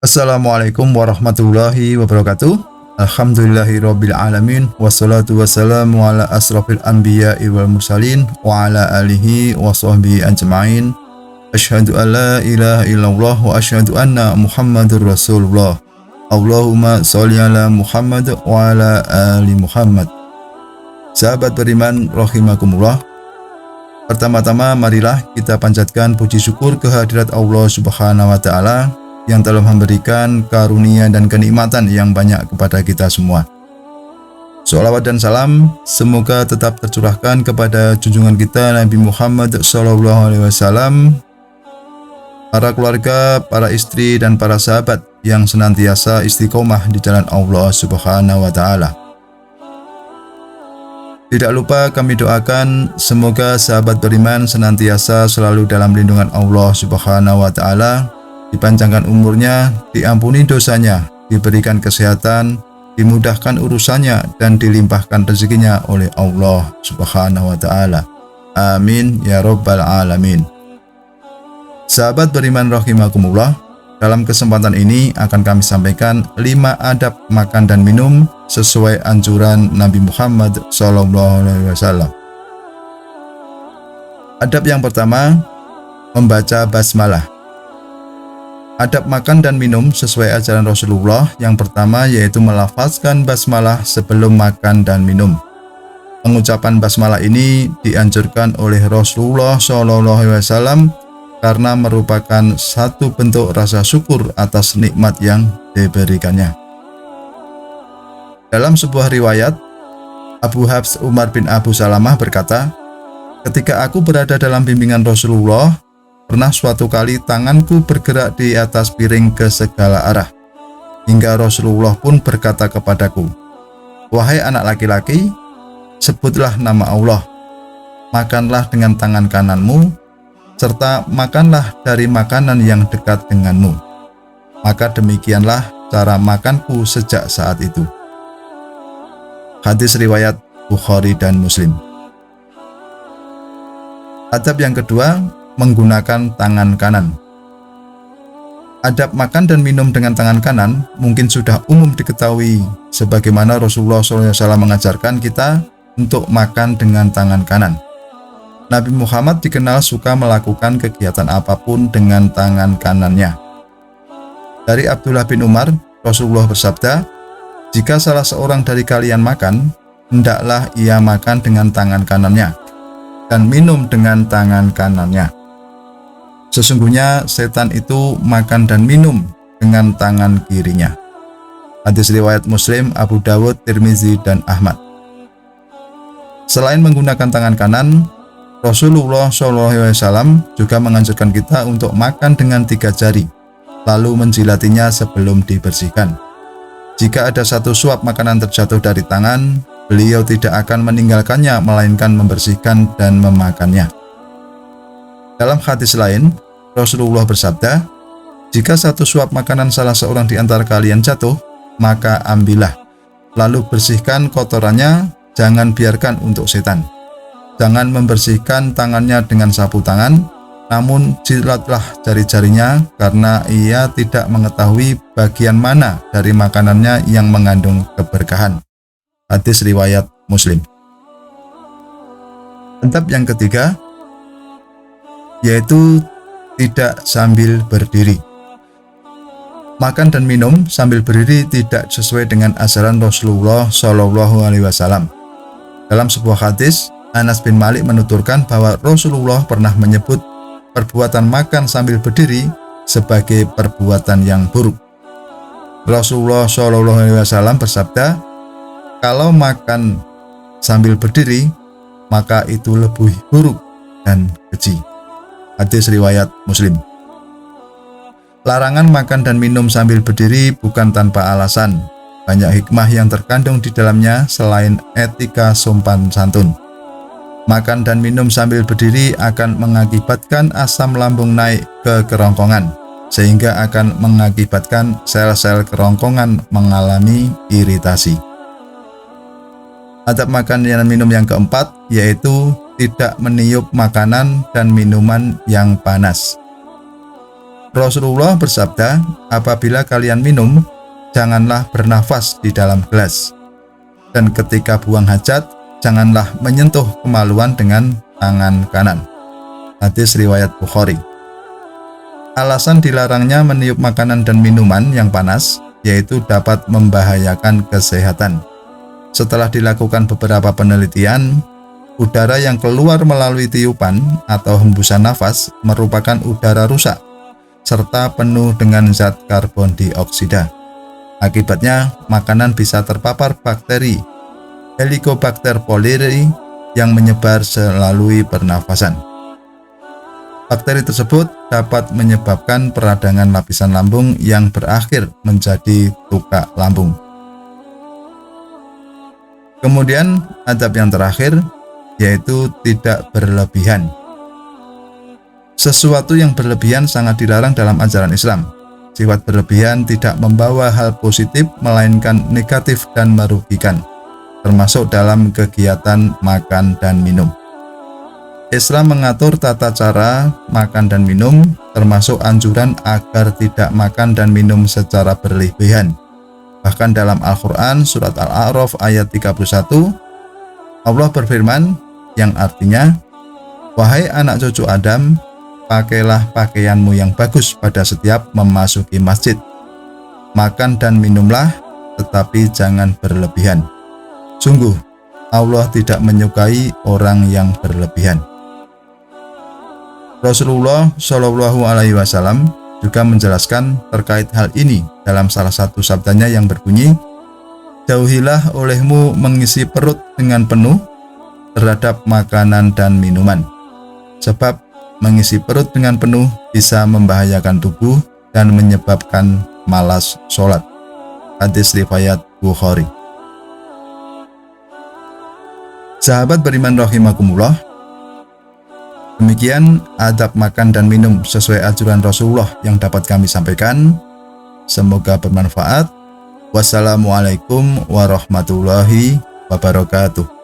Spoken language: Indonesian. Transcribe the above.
Assalamualaikum warahmatullahi wabarakatuh. Alhamdulillahirabbil alamin wassalatu wassalamu ala asrofil anbiya'i wal mursalin wa ala alihi wa sahbihi ajma'in. Asyhadu an la ilaha illallah wa asyhadu anna Muhammadur Rasulullah. Allahumma sholli ala Muhammad wa ala ali Muhammad. Sahabat beriman rahimakumullah. Pertama-tama marilah kita panjatkan puji syukur kehadirat Allah Subhanahu wa taala yang telah memberikan karunia dan kenikmatan yang banyak kepada kita semua. Sholawat dan salam semoga tetap tercurahkan kepada junjungan kita Nabi Muhammad SAW, para keluarga, para istri, dan para sahabat yang senantiasa istiqomah di jalan Allah Subhanahu wa taala. Tidak lupa kami doakan semoga sahabat beriman senantiasa selalu dalam lindungan Allah Subhanahu wa taala, dipanjangkan umurnya, diampuni dosanya, diberikan kesehatan, dimudahkan urusannya, dan dilimpahkan rezekinya oleh Allah Subhanahu wa taala. Amin ya rabbal alamin. Sahabat beriman rahimakumullah, dalam kesempatan ini akan kami sampaikan 5 adab makan dan minum sesuai anjuran Nabi Muhammad SAW. Adab yang pertama, membaca basmalah. Adab makan dan minum sesuai ajaran Rasulullah yang pertama yaitu melafazkan basmalah sebelum makan dan minum. Pengucapan basmalah ini dianjurkan oleh Rasulullah SAW karena merupakan satu bentuk rasa syukur atas nikmat yang diberikannya. Dalam sebuah riwayat, Abu Habs Umar bin Abu Salamah berkata, "Ketika aku berada dalam bimbingan Rasulullah, pernah suatu kali tanganku bergerak di atas piring ke segala arah, hingga Rasulullah pun berkata kepadaku, 'Wahai anak laki-laki, sebutlah nama Allah, makanlah dengan tangan kananmu, serta makanlah dari makanan yang dekat denganmu.' Maka demikianlah cara makanku sejak saat itu." Hadis riwayat Bukhari dan Muslim. Adab yang kedua, menggunakan tangan kanan. Adab makan dan minum dengan tangan kanan mungkin sudah umum diketahui, sebagaimana Rasulullah SAW mengajarkan kita untuk makan dengan tangan kanan. Nabi Muhammad dikenal suka melakukan kegiatan apapun dengan tangan kanannya. Dari Abdullah bin Umar, Rasulullah bersabda, "Jika salah seorang dari kalian makan, hendaklah ia makan dengan tangan kanannya dan minum dengan tangan kanannya. Sesungguhnya setan itu makan dan minum dengan tangan kirinya." Hadis riwayat Muslim, Abu Dawud, Tirmizi, dan Ahmad. Selain menggunakan tangan kanan, Rasulullah SAW juga menganjurkan kita untuk makan dengan 3 jari, lalu menjilatinya sebelum dibersihkan. Jika ada satu suap makanan terjatuh dari tangan, beliau tidak akan meninggalkannya, melainkan membersihkan dan memakannya. Dalam hadis lain, Rasulullah bersabda, "Jika satu suap makanan salah seorang di antara kalian jatuh, maka ambillah, lalu bersihkan kotorannya, jangan biarkan untuk setan. Jangan membersihkan tangannya dengan sapu tangan, namun jilatlah jari-jarinya, karena ia tidak mengetahui bagian mana dari makanannya yang mengandung keberkahan." Hadis riwayat Muslim. Adab yang ketiga yaitu tidak sambil berdiri. Makan dan minum sambil berdiri tidak sesuai dengan ajaran Rasulullah SAW. Dalam sebuah hadis, Anas bin Malik menuturkan bahwa Rasulullah pernah menyebut perbuatan makan sambil berdiri sebagai perbuatan yang buruk. Rasulullah SAW bersabda, "Kalau makan sambil berdiri, maka itu lebih buruk dan keji." Hadis riwayat Muslim. Larangan makan dan minum sambil berdiri bukan tanpa alasan. Banyak hikmah yang terkandung di dalamnya selain etika sopan santun. Makan dan minum sambil berdiri akan mengakibatkan asam lambung naik ke kerongkongan, sehingga akan mengakibatkan sel-sel kerongkongan mengalami iritasi. Adab makan dan minum yang keempat yaitu tidak meniup makanan dan minuman yang panas. Rasulullah bersabda, apabila kalian minum, janganlah bernafas di dalam gelas. Dan ketika buang hajat, janganlah menyentuh kemaluan dengan tangan kanan. Hadis riwayat Bukhari. Alasan dilarangnya meniup makanan dan minuman yang panas, yaitu dapat membahayakan kesehatan. Setelah dilakukan beberapa penelitian, udara yang keluar melalui tiupan atau hembusan nafas merupakan udara rusak, serta penuh dengan zat karbon dioksida. Akibatnya, makanan bisa terpapar bakteri Helicobacter pylori yang menyebar melalui pernafasan. Bakteri tersebut dapat menyebabkan peradangan lapisan lambung yang berakhir menjadi tukak lambung. Kemudian, adab yang terakhir yaitu tidak berlebihan. Sesuatu yang berlebihan sangat dilarang dalam ajaran Islam. Sifat berlebihan tidak membawa hal positif, melainkan negatif dan merugikan, termasuk dalam kegiatan makan dan minum. Islam mengatur tata cara makan dan minum, termasuk anjuran agar tidak makan dan minum secara berlebihan. Bahkan dalam Al-Quran surat Al-A'raf ayat 31, Allah berfirman yang artinya, wahai anak cucu Adam, pakailah pakaianmu yang bagus pada setiap memasuki masjid. Makan dan minumlah, tetapi jangan berlebihan. Sungguh, Allah tidak menyukai orang yang berlebihan. Rasulullah Shallallahu Alaihi Wasallam juga menjelaskan terkait hal ini dalam salah satu sabdanya yang berbunyi, jauhilah olehmu mengisi perut dengan penuh terhadap makanan dan minuman, sebab mengisi perut dengan penuh bisa membahayakan tubuh dan menyebabkan malas sholat. Hadis riwayat Bukhari. Sahabat beriman rahimakumullah, demikian adab makan dan minum sesuai ajaran Rasulullah yang dapat kami sampaikan. Semoga bermanfaat. Wassalamualaikum warahmatullahi wabarakatuh.